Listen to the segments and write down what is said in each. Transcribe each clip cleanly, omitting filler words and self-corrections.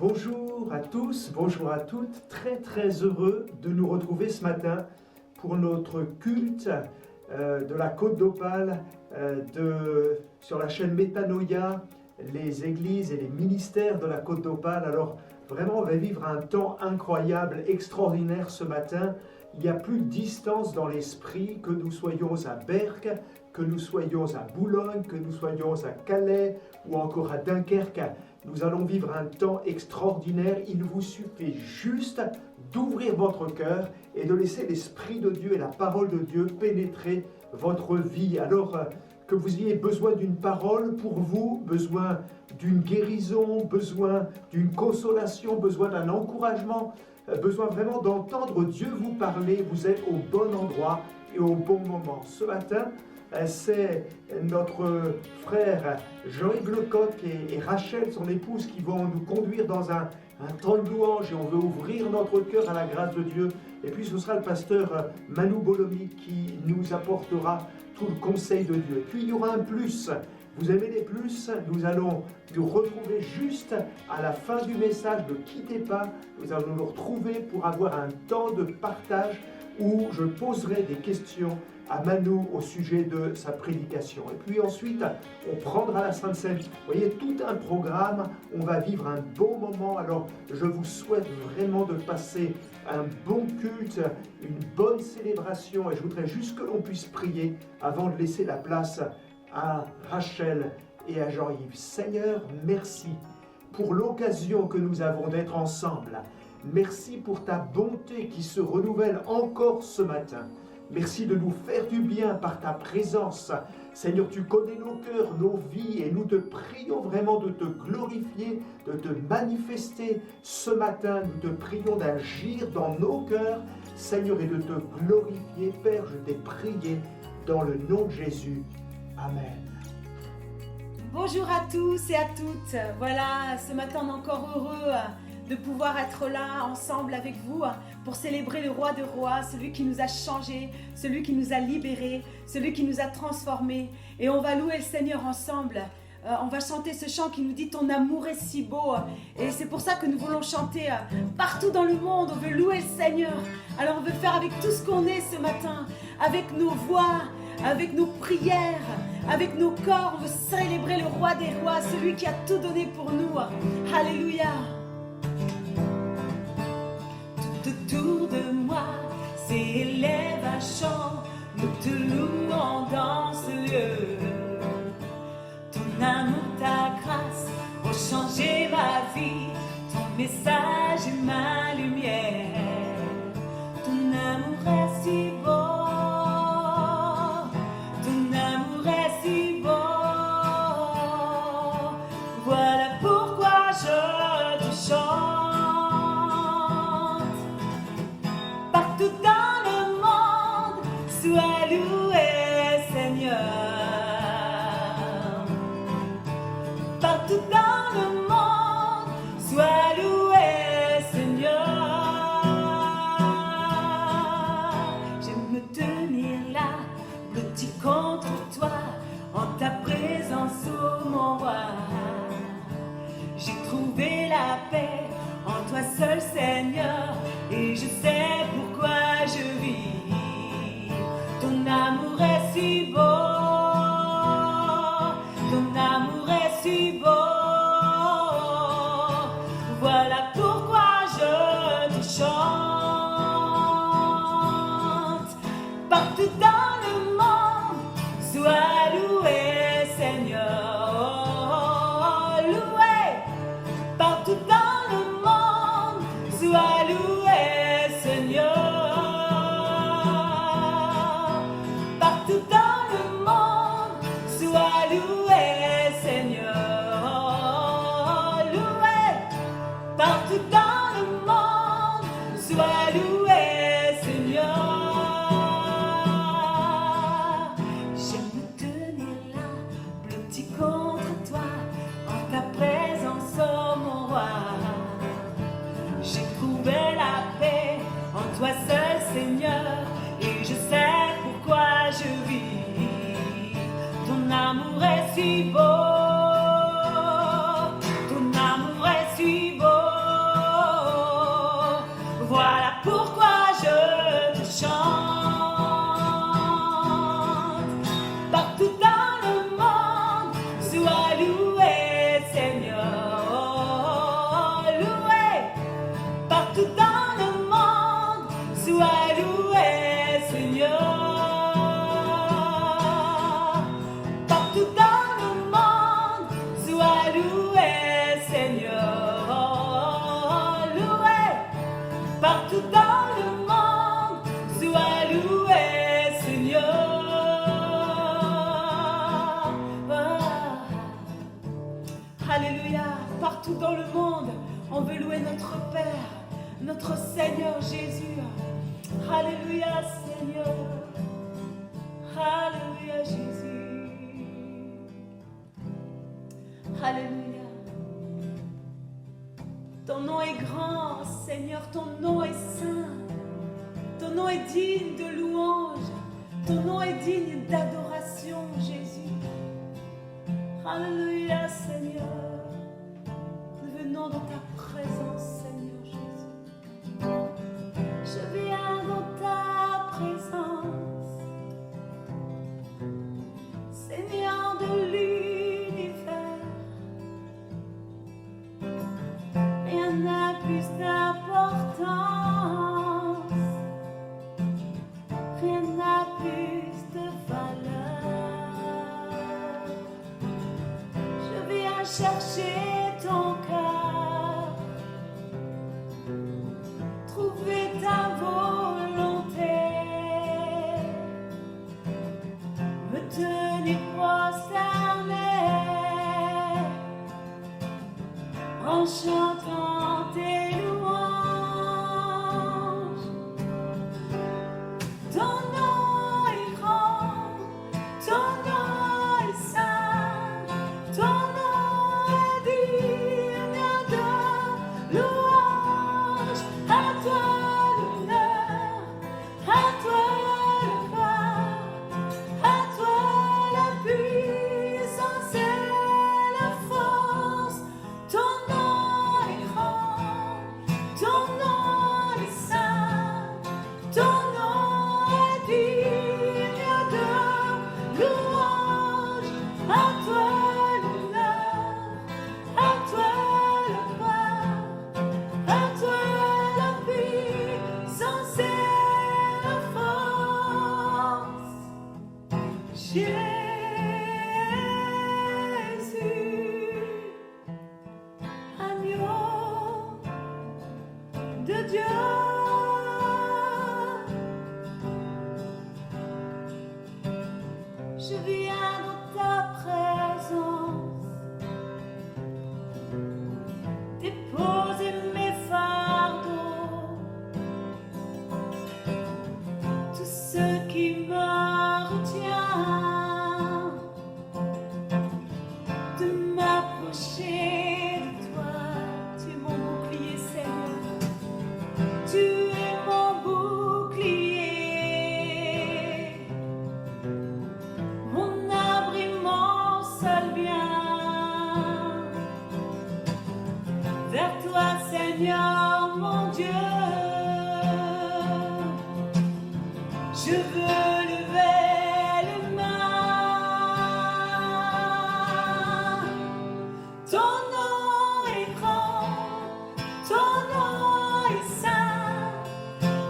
Bonjour à tous, bonjour à toutes, très heureux de nous retrouver ce matin pour notre culte de la Côte d'Opale, sur la chaîne Métanoïa, les églises et les ministères de la Côte d'Opale. Alors vraiment on va vivre un temps incroyable, extraordinaire ce matin. Il n'y a plus de distance dans l'esprit, que nous soyons à Berck, que nous soyons à Boulogne, que nous soyons à Calais ou encore à Dunkerque. Nous allons vivre un temps extraordinaire. Il vous suffit juste d'ouvrir votre cœur et de laisser l'Esprit de Dieu et la parole de Dieu pénétrer votre vie. Alors que vous ayez besoin d'une parole pour vous, besoin d'une guérison, besoin d'une consolation, besoin d'un encouragement, besoin vraiment d'entendre Dieu vous parler, vous êtes au bon endroit et au bon moment. Ce matin, c'est notre frère Jean-Yves Lecoq et Rachel, son épouse, qui vont nous conduire dans un temps de louange et on veut ouvrir notre cœur à la grâce de Dieu. Et puis ce sera le pasteur Manu Bolomi qui nous apportera tout le conseil de Dieu. Et puis il y aura un plus. Vous aimez les plus? Nous allons nous retrouver juste à la fin du message. Ne quittez pas, nous allons nous retrouver pour avoir un temps de partage où je poserai des questions à Manu au sujet de sa prédication. Et puis ensuite, on prendra la Sainte Seine. Vous voyez, tout un programme, on va vivre un bon moment. Alors, je vous souhaite vraiment de passer un bon culte, une bonne célébration. Et je voudrais juste que l'on puisse prier avant de laisser la place à Rachel et à Jean-Yves. Seigneur, merci pour l'occasion que nous avons d'être ensemble. Merci pour ta bonté qui se renouvelle encore ce matin. Merci de nous faire du bien par ta présence. Seigneur, tu connais nos cœurs, nos vies, et nous te prions vraiment de te glorifier, de te manifester ce matin. Nous te prions d'agir dans nos cœurs, Seigneur, et de te glorifier. Père, je t'ai prié dans le nom de Jésus. Amen. Bonjour à tous et à toutes. Voilà, ce matin on est encore heureux de pouvoir être là ensemble avec vous pour célébrer le roi des rois, celui qui nous a changés, celui qui nous a libérés, celui qui nous a transformés. Et on va louer le Seigneur ensemble. On va chanter ce chant qui nous dit « Ton amour est si beau ». Et c'est pour ça que nous voulons chanter partout dans le monde. On veut louer le Seigneur. Alors on veut faire avec tout ce qu'on est ce matin, avec nos voix, avec nos prières, avec nos corps. On veut célébrer le roi des rois, celui qui a tout donné pour nous. Alléluia. Tout autour de moi s'élève un chant, nous te louons dans ce lieu. Ton amour, ta grâce ont changé ma vie, ton message est ma lumière. Ton amour est si beau, ton amour est si beau. Voilà pourquoi je te chante. Partout dans le monde, sois loué, Seigneur. Partout dans le monde, sois loué, Seigneur. J'aime me tenir là, blotti contre toi, en ta présence, ô mon roi. J'ai trouvé la paix en toi seul, Seigneur, et je sais pourquoi je vis. Ton amour est si beau, ton amour est si beau. Voilà pourquoi je te chante. Partout dans le monde, sois loué, Seigneur. Loué, partout dans le loué, Seigneur. Loué partout dans le monde. Sois loué, Seigneur. Alléluia. Partout dans le monde, on veut louer notre Père, notre Seigneur Jésus. Alléluia, Seigneur. Alléluia, Jésus. Alléluia. Ton nom est grand, Seigneur. Ton nom est saint. Ton nom est digne de louange. Ton nom est digne d'adoration, Jésus. Alléluia, Seigneur. Nous venons dans ta présence, Seigneur Jésus. Je viens dans ta présence, Seigneur de l'univers. Rien n'a plus d'importance, rien n'a plus de valeur. Je viens chercher ton cœur, trouver ta volonté, me tenir prosterné en chantant tes louanges. Ton nom est grand, ton nom est saint, ton nom est digne de louange. À toi l'honneur, à toi le gloire, à toi la puissance et la force. Ton nom est grand, ton nom est saint, ton nom est digne de louange. À toi l'honneur, à toi le gloire, à toi la puissance et la force. Jésus, agneau de Dieu. Je viens dans ta présence, déposer mes fardeaux, tout ce qui me retient de m'approcher de toi. Tu es mon bouclier, Seigneur. Tu es mon bouclier, mon abri, mon seul bien. Vers toi, Seigneur, mon Dieu, je veux lever les mains. Ton nom est grand, ton nom est saint,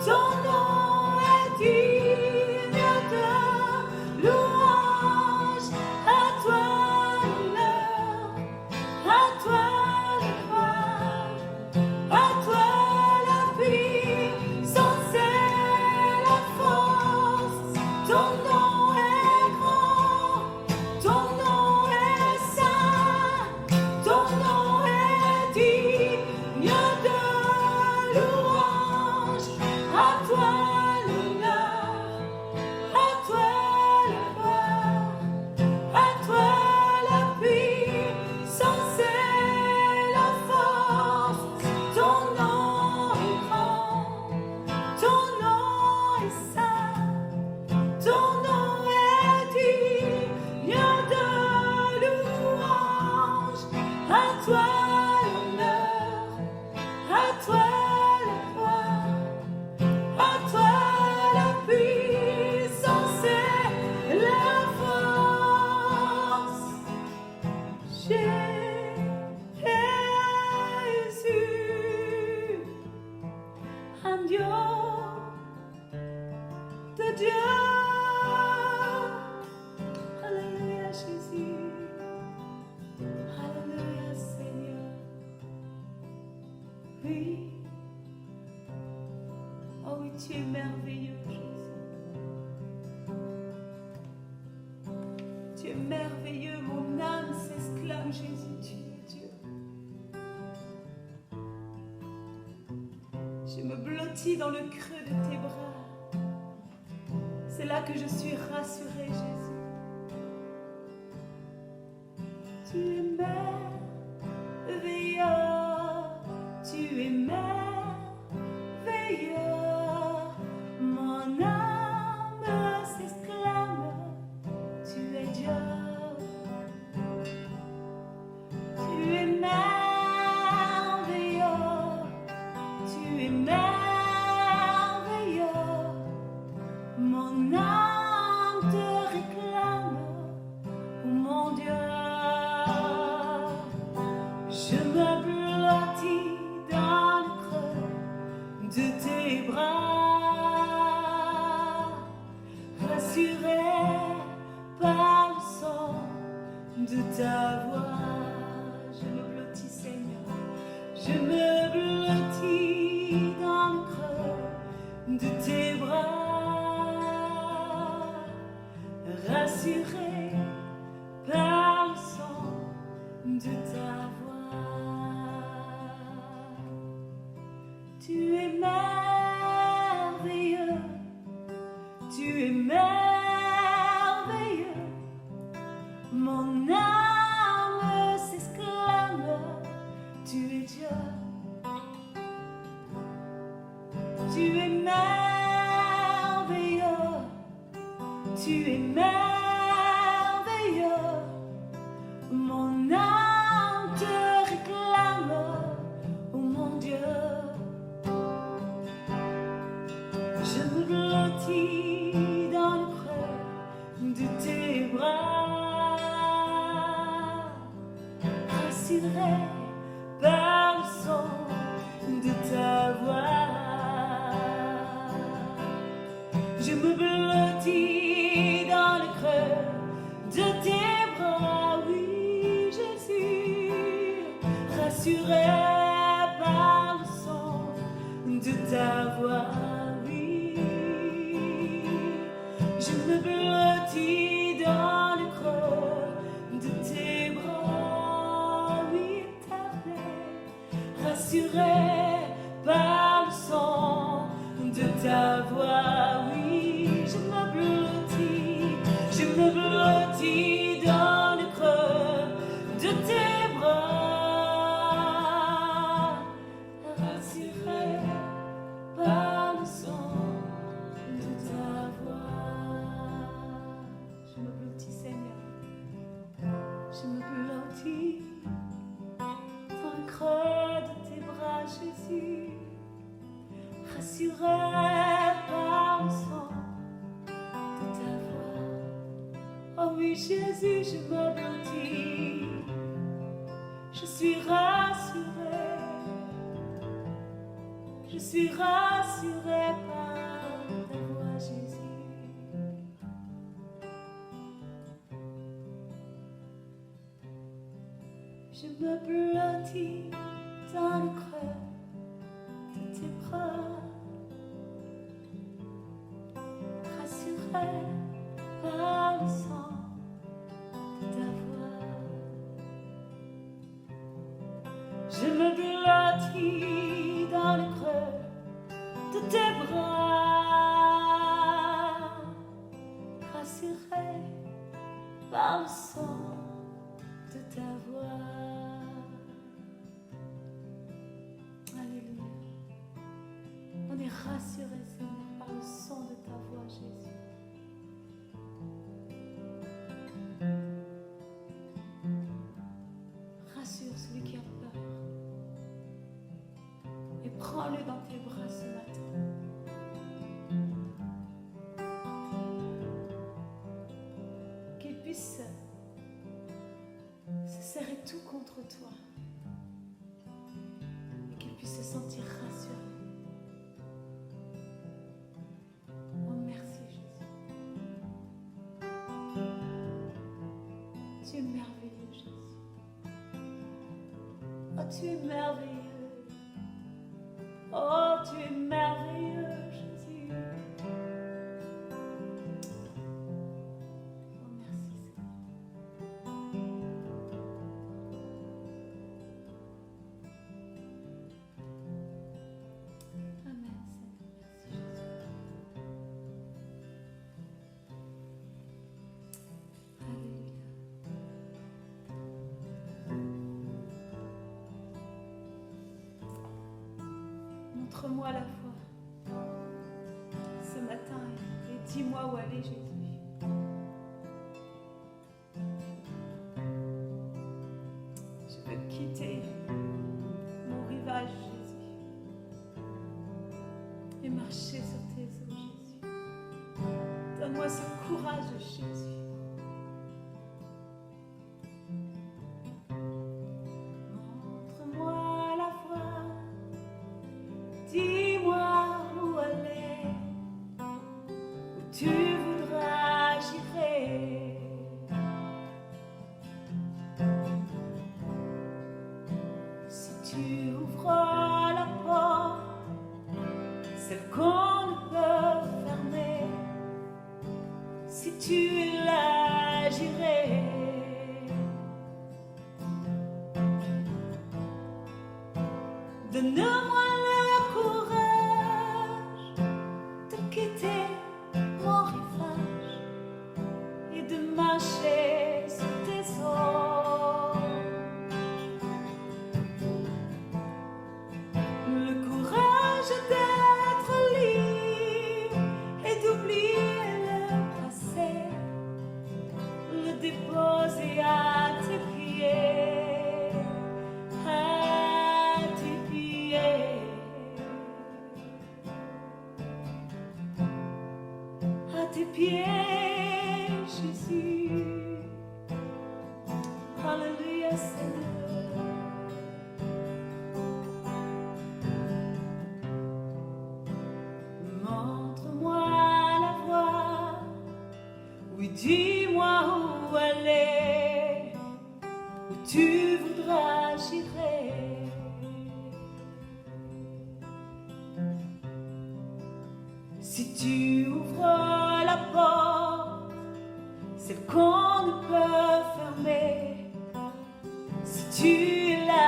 ton nom est digne de louange. À toi l'honneur, à toi le gloire, à toi la puissance et la force. Ton nom est grand, ton nom est saint, ton nom est digne de louange. À toi l'honneur, à toi le gloire, à toi la puissance et la force. Ton nom est grand, ton nom est saint, ton nom est digne de louange. À toi l'honneur, à toi le gloire, à toi la puissance et la force. Jésus, agneau de Dieu. Alléluia, Jésus. Alléluia, Oui. Oh oui, tu es merveilleux, Jésus. Tu es merveilleux, mon âme s'exclame, Jésus, tu es Dieu. Je me blottis dans le creux de tes bras. C'est là que je suis rassurée, Jésus. Tu es merveilleux, tu es merveilleux. Mon âme s'exclame, tu es Dieu. Tu es merveilleux, tu es merveilleux. Mon âme te réclame, oh mon Dieu. Je me blottis dans le creux de tes bras, rassuré par le son de ta voix. Je me blottis, Seigneur, je me blottis dans le creux de tes bras, rassuré par le son de ta voix. Tu es merveilleux, tu es merveilleux. Mon âme s'exclame, tu es Dieu. Tu es merveilleux, tu es merveilleux. Mon âme te réclame, oh mon Dieu. Je me blottis dans le creux de tes bras, rassuré par le son de ta voix. Je me blottis dans le creux de tes bras, oui Jésus, rassuré par le son de ta voix, oui. Je me blottis dans le creux de tes bras, oui éternel, rassuré par le son de ta voix, oui. Je me blottis dans le creux de tes bras, rassuré par le son de ta voix. Je me blottis, Seigneur, je me blottis dans le creux de tes bras, Jésus, rassuré par le son de ta voix. Oh oui, Jésus, je me blottis, je suis rassurée par ta voix, Jésus. Je me blottis dans le creux de tes bras, rassuré par le son de ta voix. Je me blottis dans le creux de tes bras, rassuré par le son de ta voix. Alléluia. On est rassuré, Seigneur, par le son de ta voix, Jésus. Rassure celui qui a peur et prends-le dans tes bras ce matin. Qu'il puisse se serrer tout contre toi et qu'il puisse se sentir rassuré. Oh merci Jésus. Tu es merveilleux Jésus. Oh tu es merveilleux. Oh, tu es merveilleux, Jésus. Oh, merci, Seigneur. Amen, Seigneur. Merci, Jésus. Alléluia. Montre-moi la foi ce matin et dis-moi où aller, Jésus. Je veux quitter mon rivage, Jésus, et marcher sur tes eaux, Jésus. Donne-moi ce courage, Jésus. Montre-moi la voie. Dis-moi où aller, où tu voudras, j'irai. Si tu ouvres la porte, celle qu'on ne peut fermer, si tu es là, j'irai. Donne-moi le courage de quitter mon rivage et de marcher sur tes eaux. Le courage d'être libre et d'oublier le passé, le déposer à tes pieds, à tes pieds, à tes pieds, Jésus. Alléluia, Seigneur. Montre-moi la voie, oui, dis-moi où aller, où tu voudras, j'irai. Si tu ouvres la porte, celle qu'on ne peut fermer, si tu es là,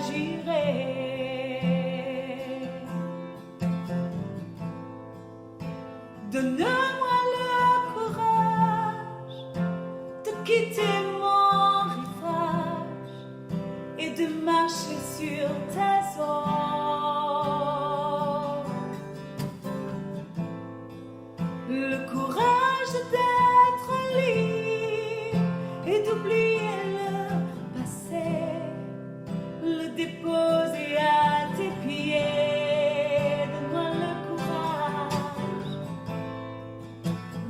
j'irai. Donne-moi le courage de quitter mon rivage et de marcher sur tes eaux. Le courage d'être libre et d'oublier le passé, le déposer à tes pieds. Donne-moi le courage.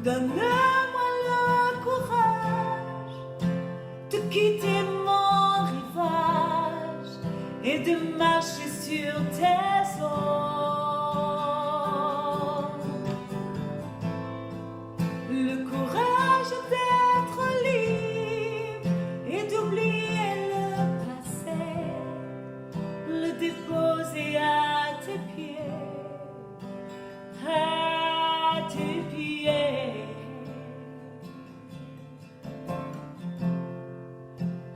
Donne-moi le courage de quitter mon rivage et de marcher sur tes eaux. Le courage d'être libre et d'oublier le passé, le déposer à tes pieds, à tes pieds,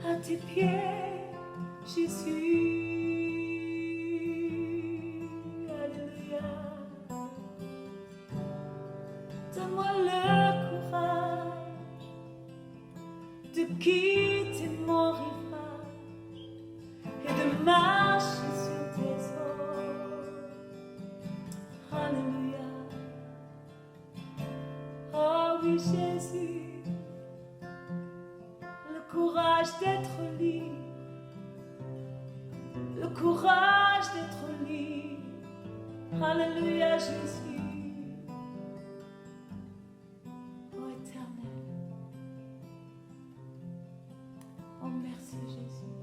à tes pieds, Jésus. Alléluia. Donne-moi le courage de quitter mon rivage et de marcher sur tes eaux. Alléluia. Oh oui, Jésus, le courage d'être libre, le courage d'être libre. Alléluia, Jésus. Oh Éternel. Oh merci, Jésus.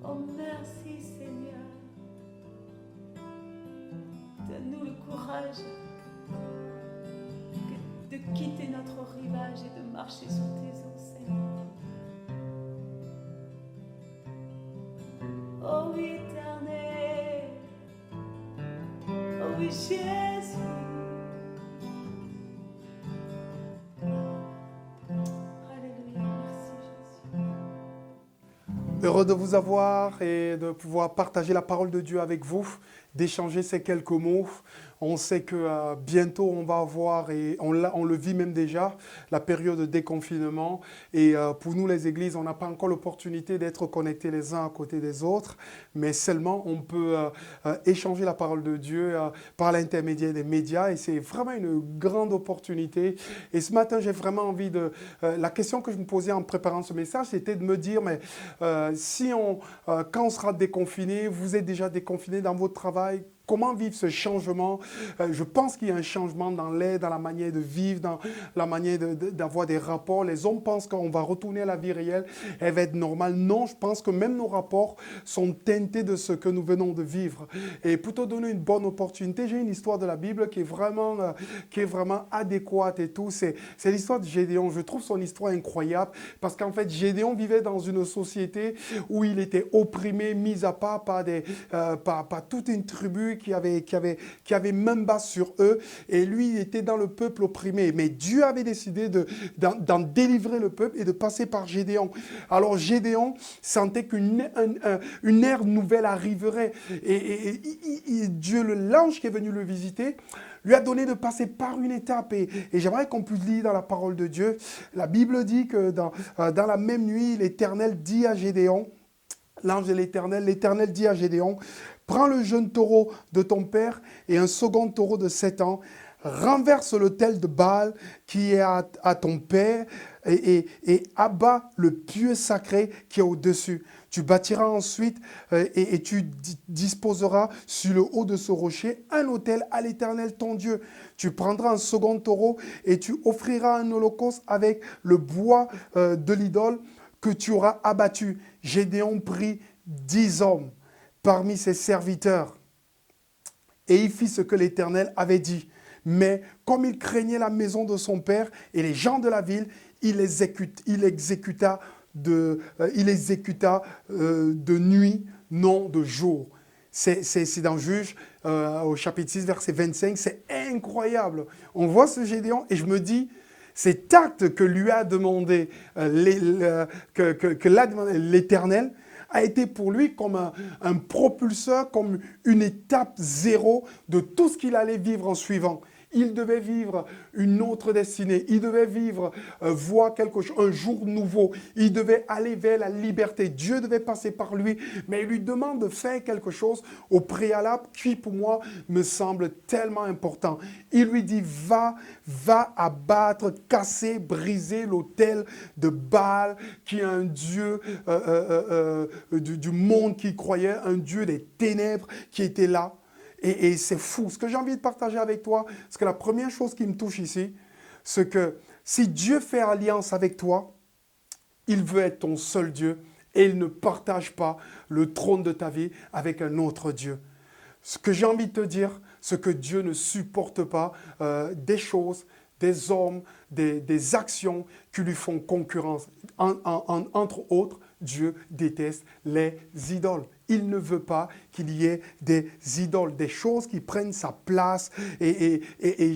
Oh merci, Seigneur. Donne-nous le courage de quitter notre rivage et de marcher sur tes eaux, Seigneur. Oh oui, Éternel. Jésus. Alléluia, merci Jésus. Heureux de vous avoir et de pouvoir partager la parole de Dieu avec vous, d'échanger ces quelques mots. On sait que bientôt on va avoir, et on le vit même déjà, la période de déconfinement. Et pour nous les églises, on n'a pas encore l'opportunité d'être connectés les uns à côté des autres, mais seulement on peut échanger la parole de Dieu par l'intermédiaire des médias. Et c'est vraiment une grande opportunité. Et ce matin, j'ai vraiment envie de... la question que je me posais en préparant ce message, c'était de me dire, mais quand on sera déconfiné, vous êtes déjà déconfiné dans votre travail, comment vivre ce changement? Je pense qu'il y a un changement dans l'air, dans la manière de vivre, dans la manière d'avoir des rapports. Les hommes pensent qu'on va retourner à la vie réelle, elle va être normale. Non, je pense que même nos rapports sont teintés de ce que nous venons de vivre. Et pour te donner une bonne opportunité, j'ai une histoire de la Bible qui est vraiment adéquate et tout. C'est l'histoire de Gédéon. Je trouve son histoire incroyable parce qu'en fait, Gédéon vivait dans une société où il était opprimé, mis à part par toute une tribu qui avait main basse sur eux, et lui il était dans le peuple opprimé, mais Dieu avait décidé d'en délivrer le peuple et de passer par Gédéon. Alors Gédéon sentait qu'une ère nouvelle arriverait, et Dieu, l'ange qui est venu le visiter, lui a donné de passer par une étape, et j'aimerais qu'on puisse lire dans la parole de Dieu. La Bible dit que dans la même nuit, l'Éternel dit à Gédéon, l'ange de l'Éternel dit à Gédéon, prends le jeune taureau de ton père et un second taureau de 7 ans, renverse l'autel de Baal qui est à ton père et abat le pieu sacré qui est au-dessus. Tu bâtiras ensuite et tu disposeras sur le haut de ce rocher un autel à l'Éternel ton Dieu. Tu prendras un second taureau et tu offriras un holocauste avec le bois de l'idole que tu auras abattu. Gédéon prit 10 hommes parmi ses serviteurs, et il fit ce que l'Éternel avait dit. Mais comme il craignait la maison de son père et les gens de la ville, il exécuta de nuit, non de jour. C'est dans Juge, au chapitre 6, verset 25, c'est incroyable. On voit ce Gédéon et je me dis, cet acte que lui a demandé l'Éternel a été pour lui comme un propulseur, comme une étape zéro de tout ce qu'il allait vivre en suivant. Il devait vivre une autre destinée. Il devait voir quelque chose, un jour nouveau. Il devait aller vers la liberté. Dieu devait passer par lui, mais il lui demande de faire quelque chose au préalable qui, pour moi, me semble tellement important. Il lui dit, va abattre, casser, briser l'autel de Baal, qui est un dieu du monde qui croyait, un dieu des ténèbres qui était là. Et c'est fou. Ce que j'ai envie de partager avec toi, c'est que la première chose qui me touche ici, c'est que si Dieu fait alliance avec toi, il veut être ton seul Dieu et il ne partage pas le trône de ta vie avec un autre Dieu. Ce que j'ai envie de te dire, c'est que Dieu ne supporte pas des choses, des hommes, des actions qui lui font concurrence. Entre autres, Dieu déteste les idoles. Il ne veut pas qu'il y ait des idoles, des choses qui prennent sa place. Et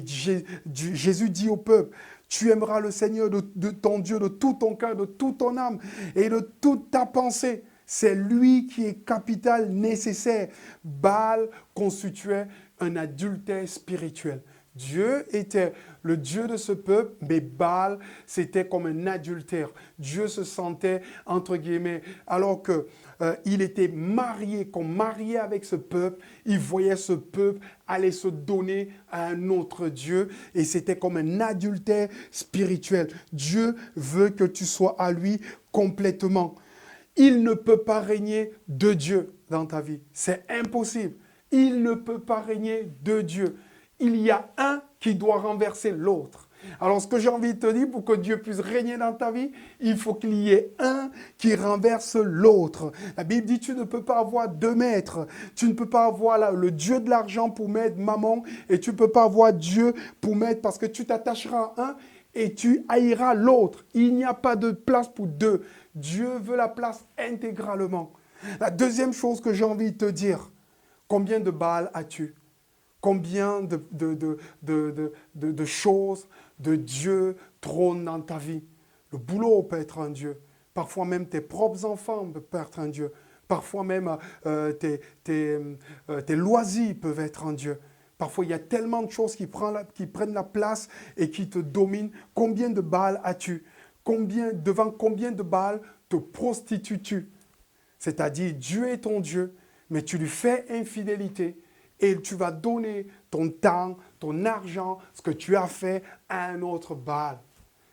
Jésus dit au peuple, tu aimeras le Seigneur de ton Dieu de tout ton cœur, de toute ton âme et de toute ta pensée. C'est lui qui est capital, nécessaire. Baal constituait un adultère spirituel. Dieu était le Dieu de ce peuple, mais Baal, c'était comme un adultère. Dieu se sentait, entre guillemets, alors qu'il était marié, qu'on mariait avec ce peuple, il voyait ce peuple aller se donner à un autre Dieu, et c'était comme un adultère spirituel. Dieu veut que tu sois à lui complètement. Il ne peut pas régner deux dieux dans ta vie. C'est impossible. Il ne peut pas régner deux dieux. Il y a un qui doit renverser l'autre. Alors, ce que j'ai envie de te dire, pour que Dieu puisse régner dans ta vie, il faut qu'il y ait un qui renverse l'autre. La Bible dit, tu ne peux pas avoir deux maîtres. Tu ne peux pas avoir le Dieu de l'argent pour mettre maman, et tu ne peux pas avoir Dieu pour mettre, parce que tu t'attacheras à un et tu haïras l'autre. Il n'y a pas de place pour deux. Dieu veut la place intégralement. La deuxième chose que j'ai envie de te dire, combien de Baal as-tu ? Combien de choses de Dieu trônent dans ta vie. Le boulot peut être un Dieu. Parfois même tes propres enfants peuvent être un Dieu. Parfois même tes loisirs peuvent être un Dieu. Parfois il y a tellement de choses qui prennent la place et qui te dominent. Combien de Baals as-tu? Devant combien de Baals te prostitues-tu? C'est-à-dire Dieu est ton Dieu, mais tu lui fais infidélité. Et tu vas donner ton temps, ton argent, ce que tu as fait à un autre Baal.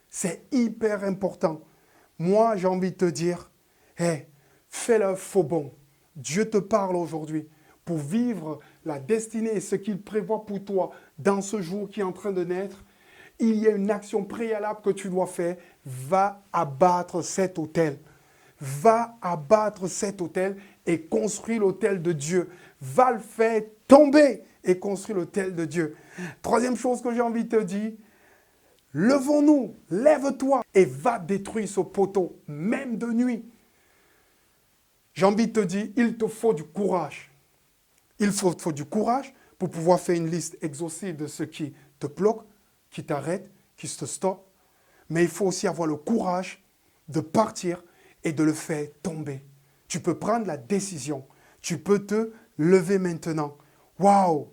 C'est hyper important. Moi, j'ai envie de te dire, hey, fais le faux bon. Dieu te parle aujourd'hui pour vivre la destinée et ce qu'il prévoit pour toi dans ce jour qui est en train de naître. Il y a une action préalable que tu dois faire. Va abattre cet autel. Va abattre cet autel et construire l'autel de Dieu. Va le faire tomber et construire l'autel de Dieu. Troisième chose que j'ai envie de te dire, levons-nous, lève-toi et va détruire ce poteau, même de nuit. J'ai envie de te dire, il te faut du courage. Il faut du courage pour pouvoir faire une liste exhaustive de ce qui te bloque, qui t'arrête, qui te stoppe. Mais il faut aussi avoir le courage de partir et de le faire tomber. Tu peux prendre la décision. Tu peux te lever maintenant. Waouh!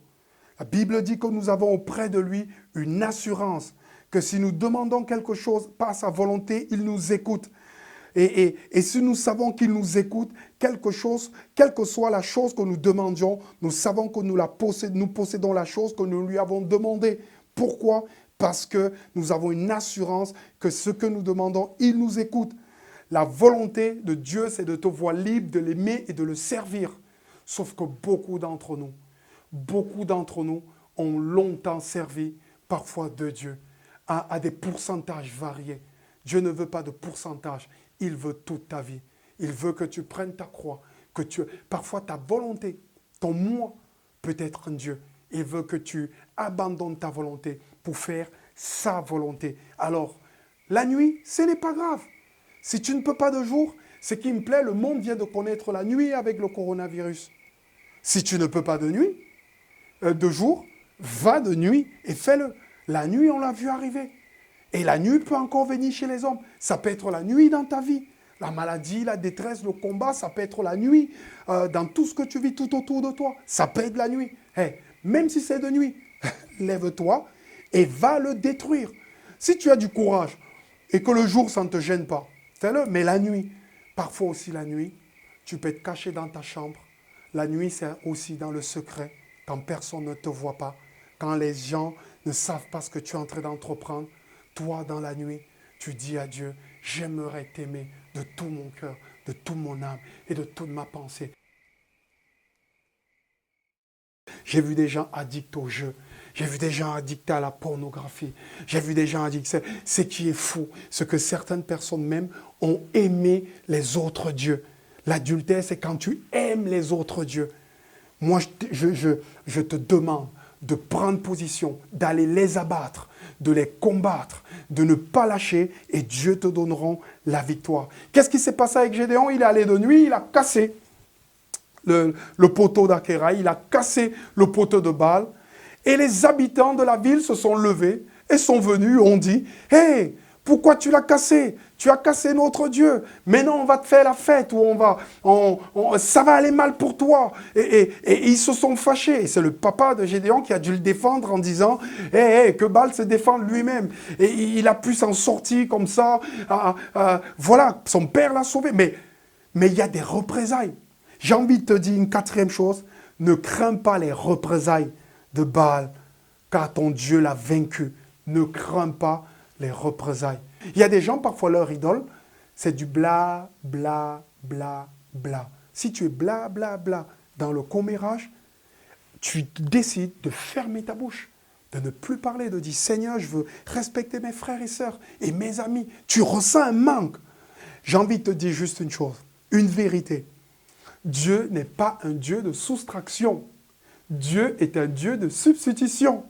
La Bible dit que nous avons auprès de lui une assurance, que si nous demandons quelque chose par sa volonté, il nous écoute. Et si nous savons qu'il nous écoute, quelle que soit la chose que nous demandions, nous savons que nous possédons la chose que nous lui avons demandé. Pourquoi? Parce que nous avons une assurance que ce que nous demandons, il nous écoute. La volonté de Dieu, c'est de te voir libre, de l'aimer et de le servir. Sauf que beaucoup d'entre nous ont longtemps servi, parfois de Dieu, à des pourcentages variés. Dieu ne veut pas de pourcentage, il veut toute ta vie. Il veut que tu prennes ta croix, parfois ta volonté, ton moi peut être un Dieu. Il veut que tu abandonnes ta volonté pour faire sa volonté. Alors, la nuit, ce n'est pas grave. Si tu ne peux pas de jour, ce qui me plaît, le monde vient de connaître la nuit avec le coronavirus. Si tu ne peux pas de nuit, de jour, va de nuit et fais-le. La nuit, on l'a vu arriver. Et la nuit peut encore venir chez les hommes. Ça peut être la nuit dans ta vie. La maladie, la détresse, le combat, ça peut être la nuit dans tout ce que tu vis tout autour de toi. Ça peut être la nuit. Hey, même si c'est de nuit, lève-toi et va le détruire. Si tu as du courage et que le jour, ça ne te gêne pas, fais-le. Mais la nuit, parfois aussi la nuit, tu peux te cacher dans ta chambre. La nuit, c'est aussi dans le secret, quand personne ne te voit pas, quand les gens ne savent pas ce que tu es en train d'entreprendre. Toi, dans la nuit, tu dis à Dieu, j'aimerais t'aimer de tout mon cœur, de toute mon âme et de toute ma pensée. J'ai vu des gens addicts au jeu. J'ai vu des gens addicts à la pornographie. J'ai vu des gens addicts. Ce qui est fou, c'est que certaines personnes même ont aimé les autres dieux. L'adultère, c'est quand tu aimes les autres dieux. Moi, je te demande de prendre position, d'aller les abattre, de les combattre, de ne pas lâcher et Dieu te donnera la victoire. Qu'est-ce qui s'est passé avec Gédéon? Il est allé de nuit, il a cassé le poteau d'Achéra, il a cassé le poteau de Baal et les habitants de la ville se sont levés et sont venus, ont dit « Hey, pourquoi tu l'as cassé? Tu as cassé notre Dieu. Maintenant, on va te faire la fête ou ça va aller mal pour toi. » Et ils se sont fâchés. Et c'est le papa de Gédéon qui a dû le défendre en disant hey, que Baal se défende lui-même. Et il a pu s'en sortir comme ça. Voilà, son père l'a sauvé. Mais il y a des représailles. J'ai envie de te dire une quatrième chose. Ne crains pas les représailles de Baal, car ton Dieu l'a vaincu. Ne crains pas les représailles. Il y a des gens, parfois leur idole, c'est du bla, bla, bla, bla. Si tu es bla, bla, bla dans le commérage, tu décides de fermer ta bouche, de ne plus parler, de dire Seigneur, je veux respecter mes frères et sœurs et mes amis. Tu ressens un manque. J'ai envie de te dire juste une chose, une vérité. Dieu n'est pas un Dieu de soustraction. Dieu est un Dieu de substitution.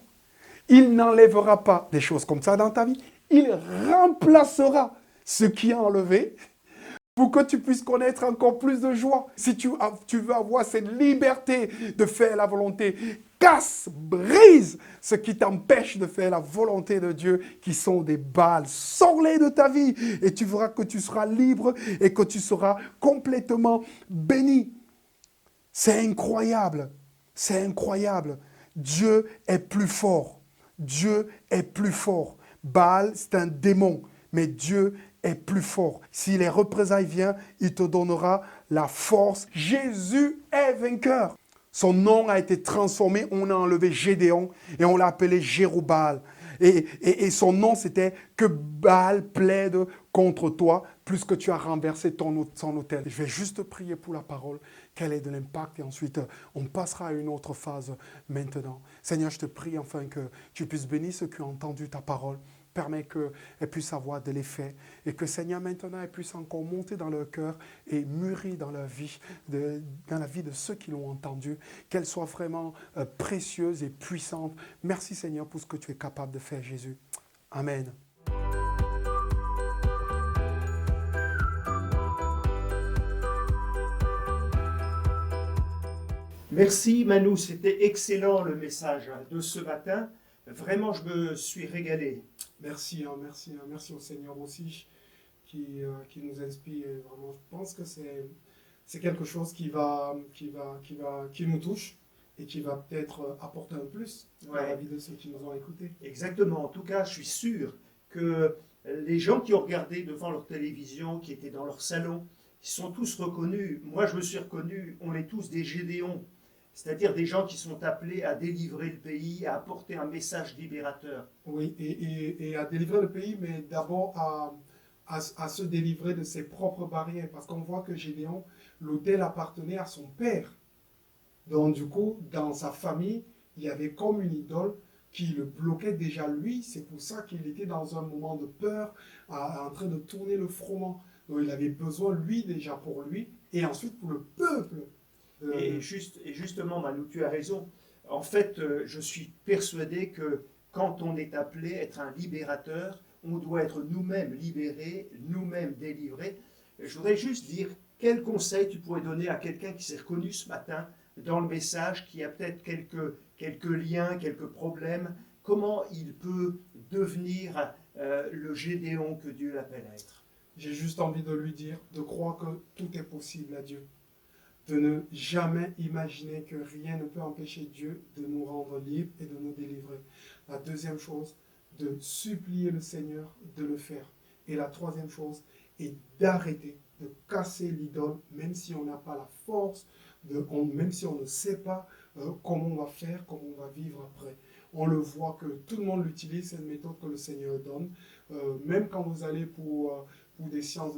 Il n'enlèvera pas des choses comme ça dans ta vie. Il remplacera ce qui est enlevé pour que tu puisses connaître encore plus de joie. Si tu veux avoir cette liberté de faire la volonté, casse, brise ce qui t'empêche de faire la volonté de Dieu, qui sont des Baals. Sors-les de ta vie et tu verras que tu seras libre et que tu seras complètement béni. C'est incroyable. C'est incroyable. Dieu est plus fort. Dieu est plus fort. Baal, c'est un démon, mais Dieu est plus fort. Si les représailles viennent, il te donnera la force. Jésus est vainqueur. Son nom a été transformé, on a enlevé Gédéon et on l'a appelé Jérubbaal. Et son nom, c'était que Baal plaide contre toi, plus que tu as renversé son autel. Je vais juste prier pour la parole, qu'elle ait de l'impact, et ensuite, on passera à une autre phase maintenant. Seigneur, je te prie enfin que tu puisses bénir ceux qui ont entendu ta parole. Permets qu'elles puissent avoir de l'effet et que, Seigneur, maintenant, elles puissent encore monter dans leur cœur et mûrir dans leur vie, dans la vie de ceux qui l'ont entendu, qu'elles soient vraiment précieuses et puissantes. Merci, Seigneur, pour ce que tu es capable de faire, Jésus. Amen. Merci Manu, c'était excellent le message de ce matin. Vraiment, je me suis régalé. Merci, merci au Seigneur aussi qui nous inspire. Vraiment, je pense que c'est quelque chose qui nous touche et qui va peut-être apporter un plus dans la vie de ceux qui nous ont écoutés. Exactement. En tout cas, je suis sûr que les gens qui ont regardé devant leur télévision, qui étaient dans leur salon, ils sont tous reconnus. Moi, je me suis reconnu. On est tous des Gédéons. C'est-à-dire des gens qui sont appelés à délivrer le pays, à apporter un message libérateur. Oui, et à délivrer le pays, mais d'abord à se délivrer de ses propres barrières. Parce qu'on voit que Gédéon, l'autel appartenait à son père. Donc du coup, dans sa famille, il y avait comme une idole qui le bloquait déjà lui. C'est pour ça qu'il était dans un moment de peur, en train de tourner le froment. Donc il avait besoin, lui, déjà pour lui, et ensuite pour le peuple. Et justement, Manu, tu as raison. En fait, je suis persuadé que quand on est appelé à être un libérateur, on doit être nous-mêmes libérés, nous-mêmes délivrés. Je voudrais juste dire, quel conseil tu pourrais donner à quelqu'un qui s'est reconnu ce matin dans le message, qui a peut-être quelques liens, quelques problèmes. Comment il peut devenir le Gédéon que Dieu l'appelle à être? J'ai juste envie de lui dire de croire que tout est possible à Dieu. De ne jamais imaginer que rien ne peut empêcher Dieu de nous rendre libres et de nous délivrer. La deuxième chose, de supplier le Seigneur de le faire. Et la troisième chose est d'arrêter, de casser l'idole, même si on n'a pas la force, même si on ne sait pas comment on va faire, comment on va vivre après. On le voit que tout le monde l'utilise, c'est une méthode que le Seigneur donne. Même quand vous allez pour des séances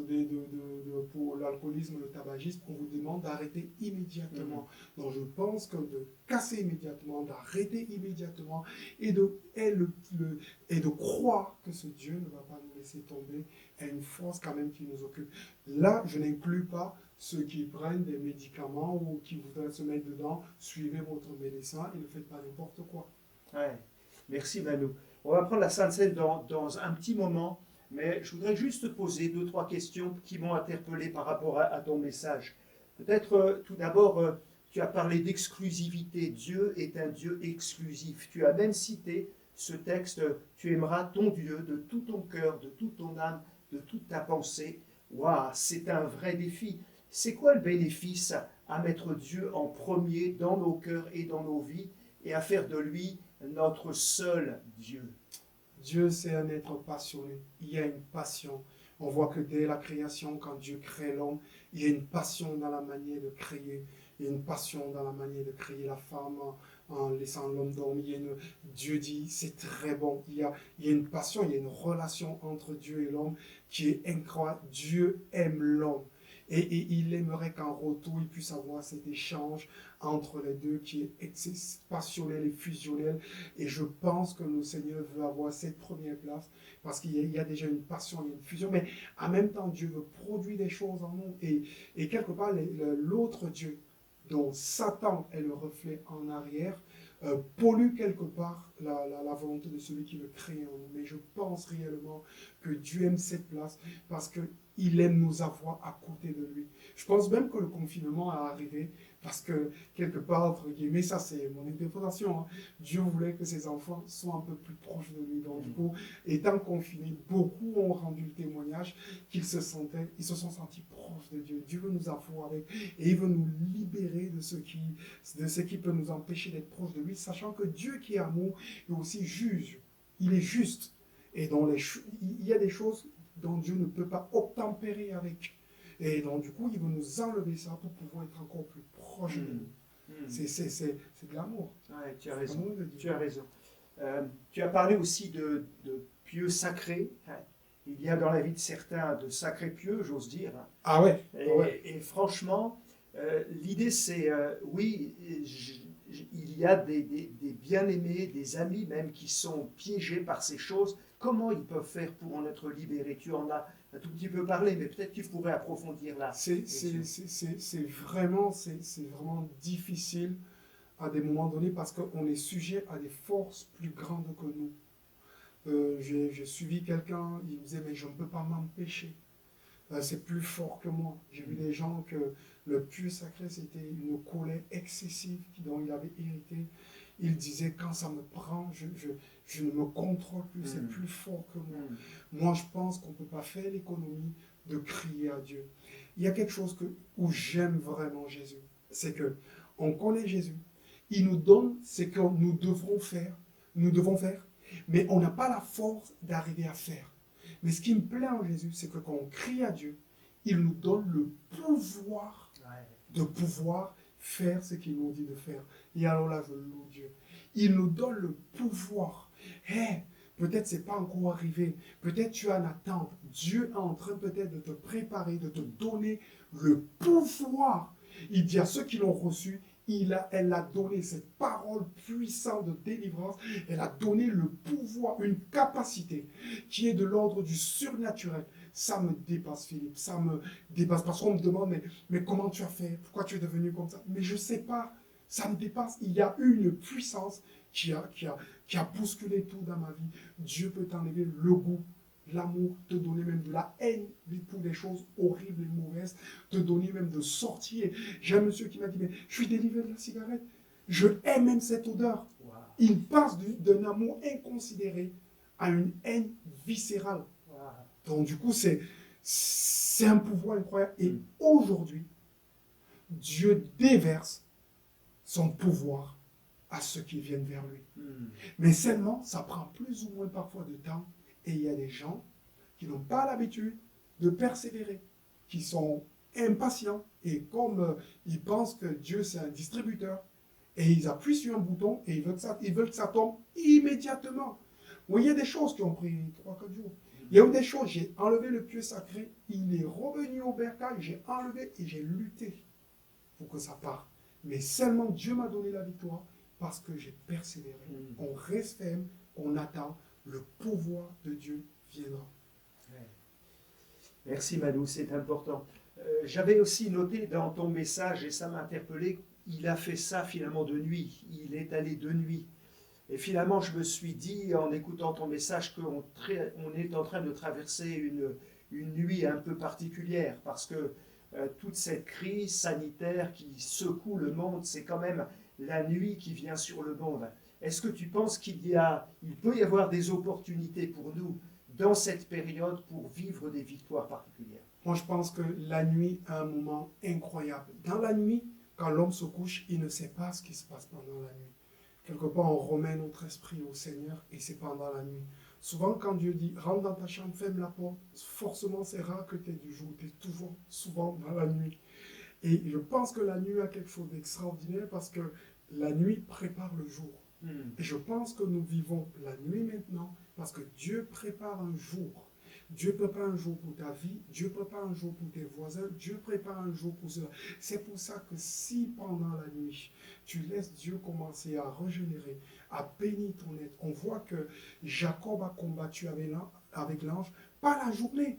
pour l'alcoolisme, le tabagisme, on vous demande d'arrêter immédiatement. Donc je pense que de casser immédiatement, d'arrêter immédiatement et de croire que ce Dieu ne va pas nous laisser tomber est une force quand même qui nous occupe. Là, je n'inclus pas ceux qui prennent des médicaments ou qui voudraient se mettre dedans. Suivez votre médecin et ne faites pas n'importe quoi. Ouais. Merci Manu. On va prendre la Sainte Seine dans un petit moment. Mais je voudrais juste te poser 2-3 questions qui m'ont interpellé par rapport à ton message. Peut-être tout d'abord, tu as parlé d'exclusivité. Dieu est un Dieu exclusif. Tu as même cité ce texte, tu aimeras ton Dieu de tout ton cœur, de toute ton âme, de toute ta pensée. Waouh, c'est un vrai défi. C'est quoi le bénéfice à mettre Dieu en premier dans nos cœurs et dans nos vies et à faire de lui notre seul Dieu? Dieu, c'est un être passionné. Il y a une passion. On voit que dès la création, quand Dieu crée l'homme, il y a une passion dans la manière de créer. Il y a une passion dans la manière de créer la femme en laissant l'homme dormir. Dieu dit, c'est très bon. Il y a une passion, il y a une relation entre Dieu et l'homme qui est incroyable. Dieu aime l'homme. Et il aimerait qu'en retour, il puisse avoir cet échange entre les deux qui est passionnel et fusionnel. Et je pense que le Seigneur veut avoir cette première place parce qu'il y a déjà une passion, il y a une fusion. Mais en même temps, Dieu veut produire des choses en nous. Et quelque part, l'autre Dieu, dont Satan est le reflet en arrière, pollue quelque part la volonté de celui qui veut créer en nous. Mais je pense réellement que Dieu aime cette place parce qu'il il aime nous avoir à côté de lui. Je pense même que le confinement est arrivé parce que, quelque part, entre guillemets, ça c'est mon interprétation, hein, Dieu voulait que ses enfants soient un peu plus proches de lui. Donc, du coup, étant confinés, beaucoup ont rendu le témoignage ils se sont sentis proches de Dieu. Dieu veut nous avoir avec, et il veut nous libérer de ce qui peut nous empêcher d'être proches de lui, sachant que Dieu qui est amour est aussi juge. Il est juste. Et il y a des choses dont Dieu ne peut pas obtempérer avec. Et donc, du coup, il veut nous enlever ça pour pouvoir être encore plus proche de nous. C'est de l'amour. Ouais, tu as raison. L'amour de Dieu. Tu as raison. Tu as parlé aussi de pieux sacrés. Il y a dans la vie de certains de sacrés pieux, j'ose dire. Ah ouais. Et franchement, l'idée c'est, oui, il y a des bien-aimés, des amis même qui sont piégés par ces choses. Comment ils peuvent faire pour en être libérés? Tu en as un tout petit peu parlé, mais peut-être qu'il pourrait approfondir là. C'est vraiment difficile à des moments donnés parce qu'on est sujet à des forces plus grandes que nous. J'ai suivi quelqu'un, il me disait mais je ne peux pas m'empêcher. C'est plus fort que moi. J'ai vu des gens que le pieux sacré c'était une colère excessive dont il avait hérité. Il disait quand ça me prend, je ne me contrôle plus, c'est plus fort que moi. Moi je pense qu'on ne peut pas faire l'économie de crier à Dieu. Il y a quelque chose où j'aime vraiment Jésus. C'est que on connaît Jésus. Il nous donne ce que nous devons faire. Mais on n'a pas la force d'arriver à faire. Mais ce qui me plaît en Jésus, c'est que quand on crie à Dieu, il nous donne le pouvoir de pouvoir faire ce qu'il nous dit de faire. Et alors là, je loue Dieu. Il nous donne le pouvoir. Peut-être ce n'est pas encore arrivé. Peut-être tu es en attente. Dieu est en train peut-être de te préparer, de te donner le pouvoir. Il dit à ceux qui l'ont reçu, elle a donné cette parole puissante de délivrance, elle a donné le pouvoir, une capacité qui est de l'ordre du surnaturel. Ça me dépasse, Philippe, ça me dépasse. Parce qu'on me demande, mais comment tu as fait? Pourquoi tu es devenu comme ça? Mais je ne sais pas, ça me dépasse. Il y a une puissance qui a bousculé tout dans ma vie. Dieu peut t'enlever le goût, l'amour, te donner même de la haine pour des choses horribles et mauvaises, te donner même de sortir. J'ai un monsieur qui m'a dit, mais je suis délivré de la cigarette. Je hais même cette odeur. Wow. Il passe d'un amour inconsidéré à une haine viscérale. Wow. Donc du coup, c'est un pouvoir incroyable. Et aujourd'hui, Dieu déverse son pouvoir à ceux qui viennent vers lui. Mais seulement, ça prend plus ou moins parfois de temps. Et il y a des gens qui n'ont pas l'habitude de persévérer, qui sont impatients. Et comme ils pensent que Dieu c'est un distributeur, et ils appuient sur un bouton et ils veulent que ça tombe immédiatement. Bon, il y a des choses qui ont pris 3-4 jours. Il y a eu des choses, j'ai enlevé le pieu sacré, il est revenu au bercail, j'ai enlevé et j'ai lutté pour que ça parte. Mais seulement Dieu m'a donné la victoire parce que j'ai persévéré. On reste ferme, on attend. Le pouvoir de Dieu viendra. Merci Manu, c'est important. J'avais aussi noté dans ton message, et ça m'a interpellé, il a fait ça finalement de nuit. Il est allé de nuit. Et finalement, je me suis dit, en écoutant ton message, qu'on est en train de traverser une nuit un peu particulière, parce que toute cette crise sanitaire qui secoue le monde, c'est quand même la nuit qui vient sur le monde. Est-ce que tu penses qu'il peut y avoir des opportunités pour nous dans cette période pour vivre des victoires particulières? Moi, je pense que la nuit est un moment incroyable. Dans la nuit, quand l'homme se couche, il ne sait pas ce qui se passe pendant la nuit. Quelque part, on remet notre esprit au Seigneur et c'est pendant la nuit. Souvent, quand Dieu dit « rentre dans ta chambre, ferme la porte », forcément, c'est rare que tu es du jour. Tu es toujours, souvent dans la nuit. Et je pense que la nuit a quelque chose d'extraordinaire parce que la nuit prépare le jour. Et je pense que nous vivons la nuit maintenant parce que Dieu prépare un jour. Dieu prépare un jour pour ta vie, Dieu prépare un jour pour tes voisins, Dieu prépare un jour pour cela. C'est pour ça que si pendant la nuit, tu laisses Dieu commencer à régénérer, à bénir ton être, on voit que Jacob a combattu avec l'ange, pas la journée,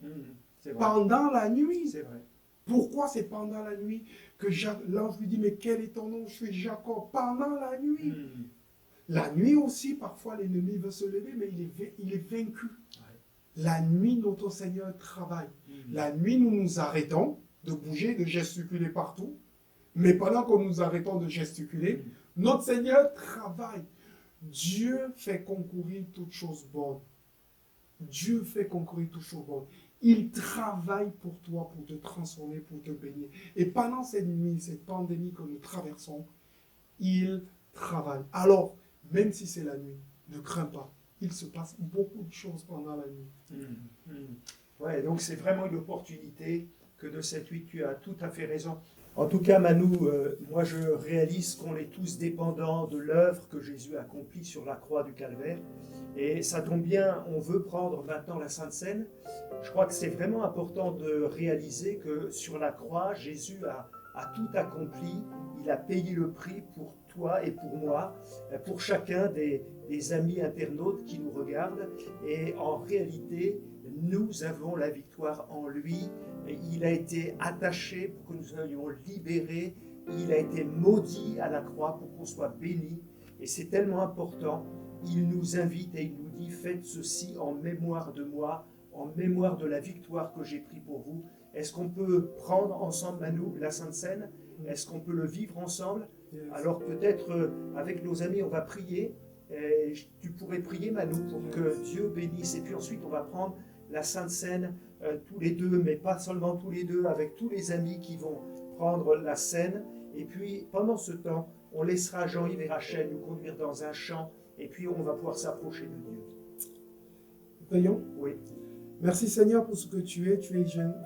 pendant la nuit. C'est vrai. Pourquoi c'est pendant la nuit que l'ange lui dit, mais quel est ton nom? Je suis Jacob. Pendant la nuit. La nuit aussi, parfois l'ennemi veut se lever, mais il est vaincu. La nuit, notre Seigneur travaille. La nuit, nous nous arrêtons de bouger, de gesticuler partout. Mais pendant que nous arrêtons de gesticuler, notre Seigneur travaille. Dieu fait concourir toutes choses bonnes. Dieu fait concourir toutes choses bonnes. Il travaille pour toi, pour te transformer, pour te bénir. Et pendant cette nuit, cette pandémie que nous traversons, il travaille. Alors, même si c'est la nuit, ne crains pas. Il se passe beaucoup de choses pendant la nuit. Ouais, donc c'est vraiment une opportunité que de cette nuit, tu as tout à fait raison. En tout cas, Manu, moi je réalise qu'on est tous dépendants de l'œuvre que Jésus accomplit sur la croix du Calvaire. Et ça tombe bien, on veut prendre maintenant la Sainte Seine. Je crois que c'est vraiment important de réaliser que sur la croix, Jésus a tout accompli. Il a payé le prix pour toi et pour moi, pour chacun des amis internautes qui nous regardent. Et en réalité, nous avons la victoire en lui. Il a été attaché pour que nous soyons libérés. Il a été maudit à la croix pour qu'on soit béni. Et c'est tellement important. Il nous invite et il nous dit « Faites ceci en mémoire de moi, en mémoire de la victoire que j'ai prise pour vous. » Est-ce qu'on peut prendre ensemble, Manu, la Sainte Seine? Est-ce qu'on peut le vivre ensemble? Alors peut-être avec nos amis, on va prier. Et tu pourrais prier, Manu, pour que Dieu bénisse. Et puis ensuite, on va prendre la Sainte Seine tous les deux, mais pas seulement tous les deux, avec tous les amis qui vont prendre la Seine. Et puis, pendant ce temps, on laissera Jean-Yves et Rachel nous conduire dans un champ, et puis on va pouvoir s'approcher de Dieu. Prions. Oui. Merci Seigneur pour ce que tu es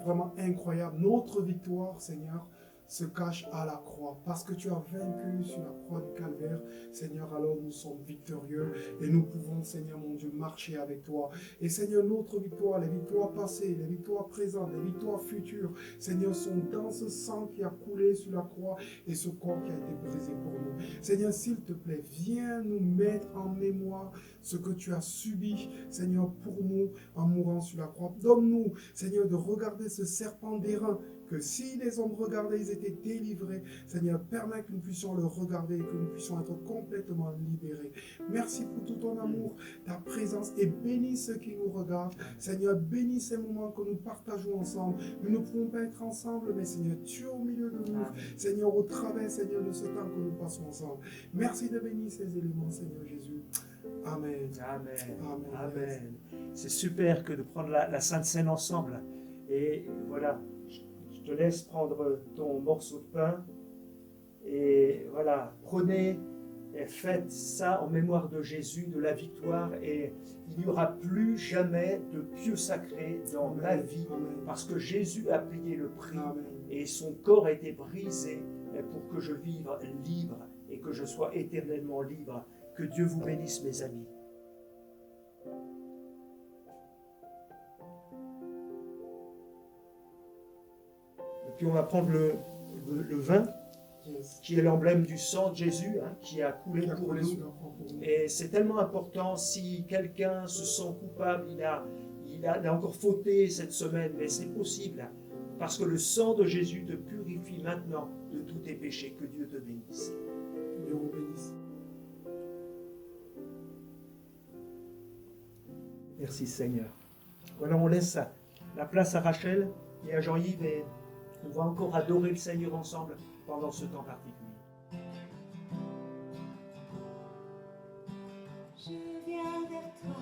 vraiment incroyable. Notre victoire, Seigneur, se cache à la croix. Parce que tu as vaincu sur la croix du Calvaire, Seigneur, alors nous sommes victorieux et nous pouvons, Seigneur mon Dieu, marcher avec toi. Et Seigneur, notre victoire, les victoires passées, les victoires présentes, les victoires futures, Seigneur, sont dans ce sang qui a coulé sur la croix et ce corps qui a été brisé pour nous. Seigneur, s'il te plaît, viens nous mettre en mémoire ce que tu as subi, Seigneur, pour nous en mourant sur la croix. Donne-nous, Seigneur, de regarder ce serpent d'airain, que si les hommes regardaient, ils étaient délivrés. Seigneur, permets que nous puissions le regarder et que nous puissions être complètement libérés. Merci pour tout ton amour, ta présence, et bénis ceux qui nous regardent. Seigneur, bénis ces moments que nous partageons ensemble. Nous ne pouvons pas être ensemble, mais Seigneur, tu es au milieu de nous. Seigneur, au travers, Seigneur, de ce temps que nous passons ensemble. Merci de bénir ces éléments, Seigneur Jésus. Amen. Amen. Amen. Amen. C'est super que de prendre la Sainte Seine ensemble. Et voilà, je te laisse prendre ton morceau de pain. Et voilà, prenez et faites ça en mémoire de Jésus, de la victoire. Et il n'y aura plus jamais de pieux sacré dans ma vie. Amen. Parce que Jésus a payé le prix. Amen. Et son corps a été brisé pour que je vive libre et que je sois éternellement libre. Que Dieu vous bénisse, mes amis. Et puis on va prendre le vin, Yes. qui est l'emblème du sang de Jésus, hein, qui a coulé Qui a pour coulé nous. sur la croix pour nous. Et c'est tellement important, si quelqu'un se sent coupable, il a encore fauté cette semaine, mais c'est possible, hein, parce que le sang de Jésus te purifie maintenant de tous tes péchés. Que Dieu te bénisse. Que Dieu vous bénisse. Merci Seigneur. Voilà, on laisse la place à Rachel et à Jean-Yves et on va encore adorer le Seigneur ensemble pendant ce temps particulier. Je viens vers toi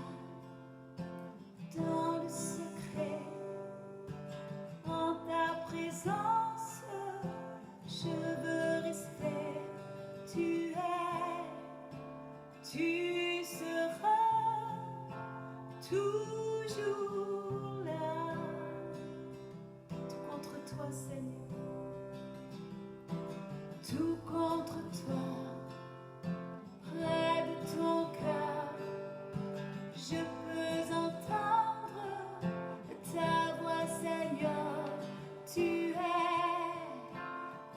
dans le secret, en ta présence, je veux rester. Tu seras toujours là. Tout contre toi, Seigneur, tout contre toi. Près de ton cœur, je peux entendre ta voix, Seigneur.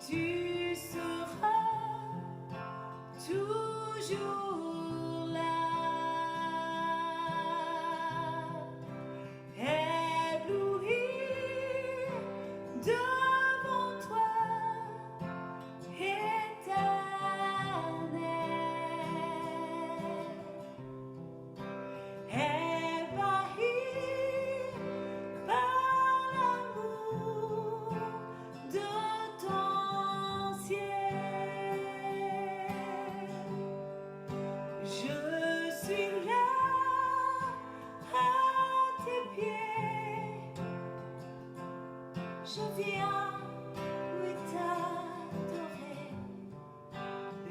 Tu seras toujours là. Ébloui devant toi, éternel. Ébahi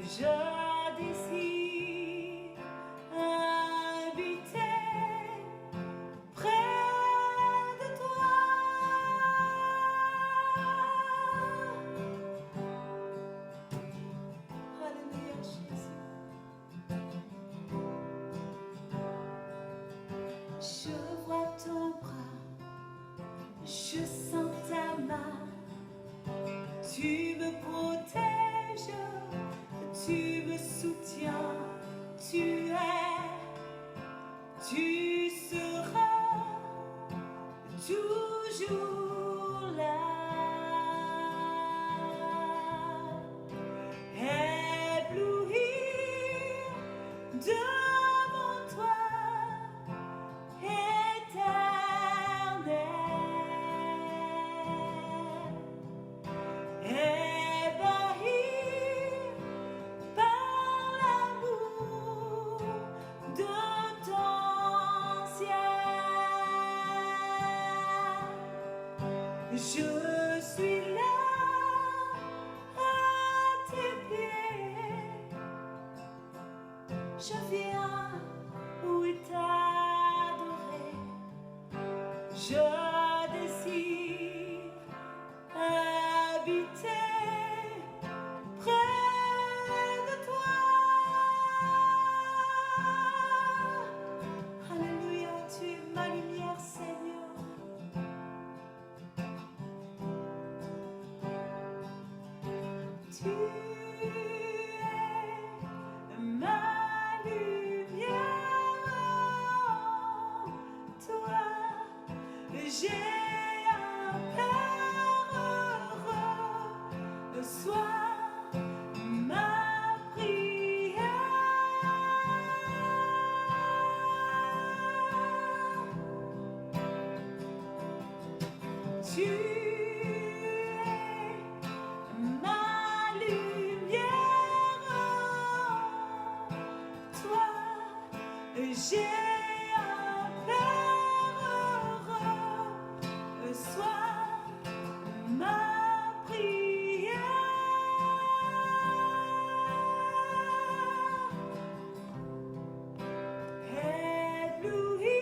Je désire habiter près de toi. Alléluia, Jésus. Je vois ton bras, je sens ta main. Tu me protèges, tu me soutiens, tu seras toujours là. Ébloui devant toi, éternel. Ébahi par l'amour de ton ciel. Je suis là à tes pieds. Je viens, oui, t'adorer. Je désire habiter près de toi. Alléluia, tu es ma lumière, Seigneur. Tu es ma lumière. Toi, j'ai un Père heureux. Sois ma prière. Tu es ma lumière. Toi, j'ai un Père heureux. Sois ma prière. Ébloui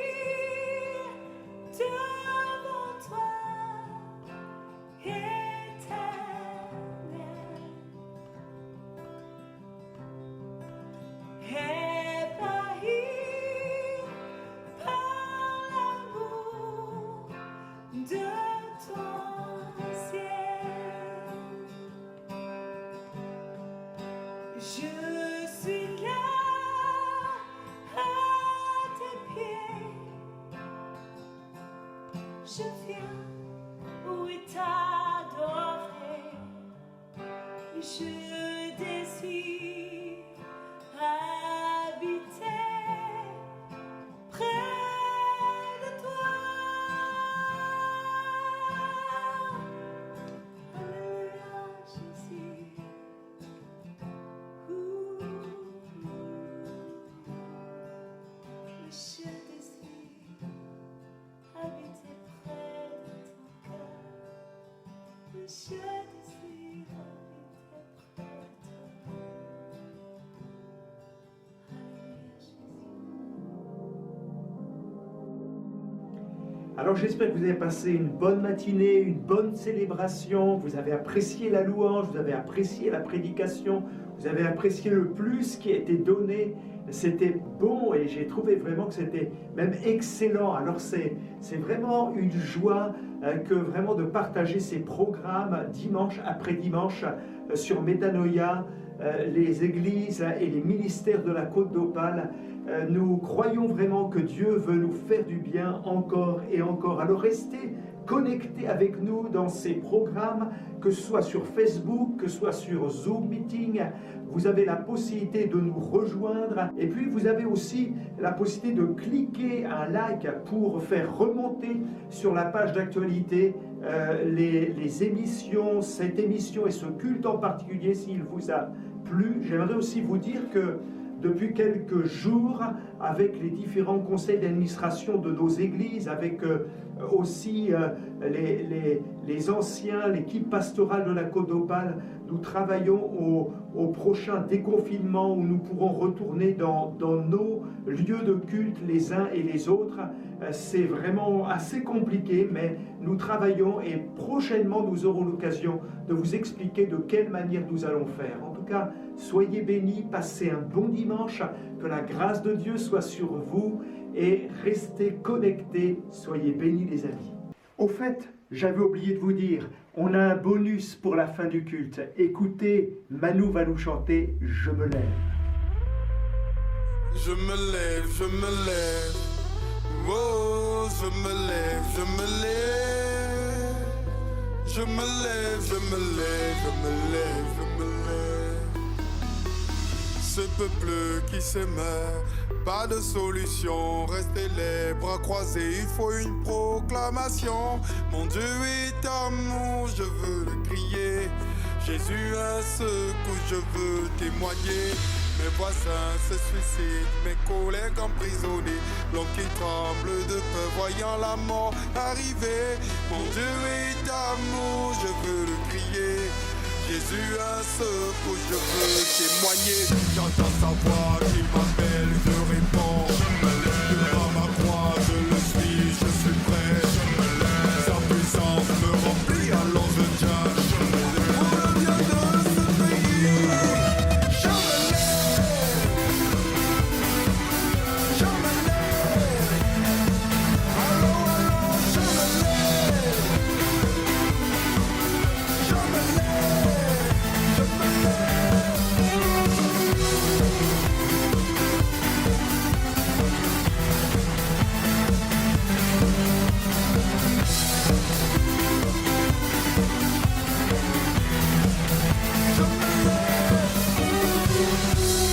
devant toi, éternel. Ébahi par l'amour de ton ciel. Je suis là à tes pieds. Je viens, oui, t'adorer. Je désire habiter près de toi. Alléluia, Jésus. Je désire habiter près de ton cœur. Je désire habiter près de toi. Alléluia, Jésus. Alors j'espère que vous avez passé une bonne matinée, une bonne célébration, vous avez apprécié la louange, vous avez apprécié la prédication, vous avez apprécié le plus qui a été donné. C'était bon et j'ai trouvé vraiment que c'était même excellent. Alors c'est vraiment une joie que vraiment de partager ces programmes dimanche après dimanche sur Métanoïa, les églises et les ministères de la Côte d'Opale. Nous croyons vraiment que Dieu veut nous faire du bien encore et encore. Alors restez connectés avec nous dans ces programmes, que ce soit sur Facebook, que ce soit sur Zoom Meeting. Vous avez la possibilité de nous rejoindre et puis vous avez aussi la possibilité de cliquer un like pour faire remonter sur la page d'actualité les émissions, cette émission et ce culte en particulier s'il vous a plu. J'aimerais aussi vous dire que depuis quelques jours, avec les différents conseils d'administration de nos églises, avec aussi les anciens, l'équipe pastorale de la Côte d'Opale, nous travaillons au prochain déconfinement où nous pourrons retourner dans nos lieux de culte les uns et les autres. C'est vraiment assez compliqué, mais nous travaillons et prochainement nous aurons l'occasion de vous expliquer de quelle manière nous allons faire. En tout cas, soyez bénis, passez un bon dimanche, que la grâce de Dieu soit sur vous et restez connectés. Soyez bénis les amis. Au fait, j'avais oublié de vous dire, on a un bonus pour la fin du culte. Écoutez, Manu va nous chanter « Je me lève ». Je me lève, je me lève. Oh, je me lève, je me lève. Je me lève, je me lève, je me lève, je me lève. Ce peuple qui s'émeut, pas de solution, restez les bras croisés, il faut une proclamation. Mon Dieu est amour, je veux le crier. Jésus a secoué, je veux témoigner. Mes voisins se suicident, mes collègues emprisonnés, l'homme qui tremble de peur voyant la mort arriver. Mon Dieu est amour, je veux le crier. Jésus a secoué, je veux témoigner. J'entends sa voix qui m'appelle, je réponds. Je me lève, devant ma croix, je le suis, je suis prêt. Je me lève, sa puissance me remplit, alors je tiens. Je me lève, pour le bien de ce pays. Je me lève, je me lève. Allons, allons, je me lève. Je me lève, je me lève.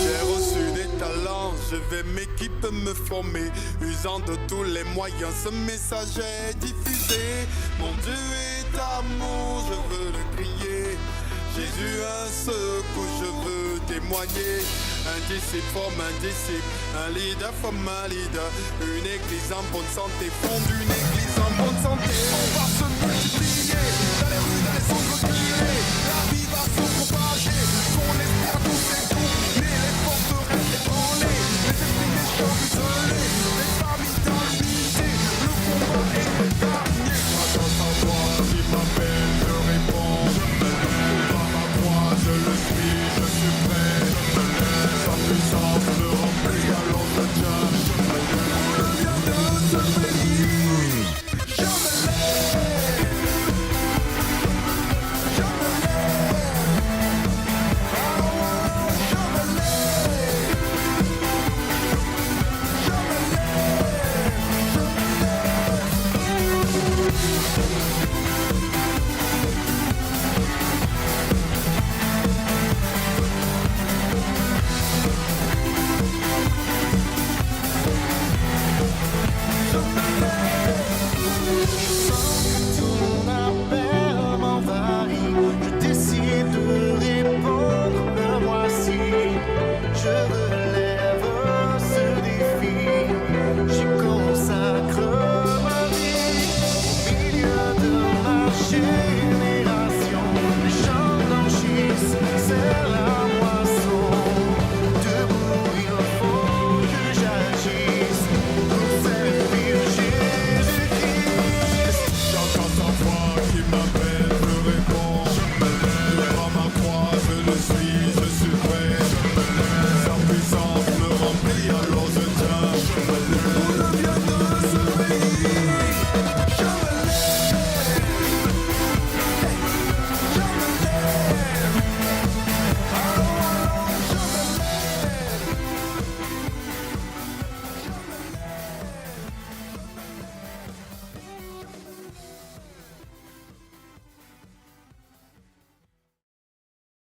J'ai reçu des talents, je vais m'équipe me former, usant de tous les moyens, ce message est diffusé. Mon Dieu est amour, je veux le crier. Jésus a secoué, je veux témoigner. Un disciple forme un disciple, un leader forme un leader. Une église en bonne santé fonde une église en bonne santé. On va se multiplier, dans les rues, dans les centres crier.